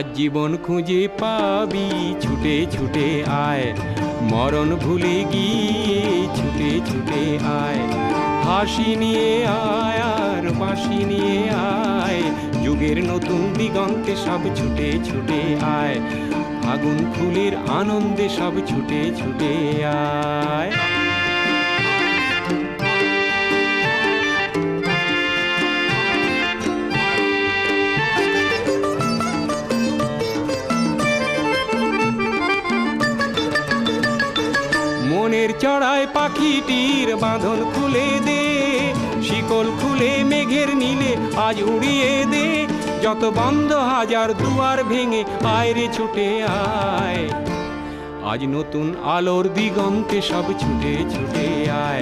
আজ জীবন খুঁজে পাবি, ছুটে ছুটে আয়, মরণ ভুলে গিয়ে ছুটে ছুটে আয়। হাসি নিয়ে আয় আর বাঁশি নিয়ে আয়, যুগের নতুন দিগন্তে সব ছুটে ছুটে আয়। আগুন ফুলের আনন্দে সব ছুটে ছুটে আয়। মনের চড়ায় পাখিটির বাঁধন খুলে দে, শিকল খুলে মেঘের নীলে আজ উড়িয়ে দে। যত বন্ধ হাজার দুয়ার ভেঙে আয় রে ছুটে আয়, আজ নতুন আলোর দিগন্তে সব ছুটে ছুটে আয়।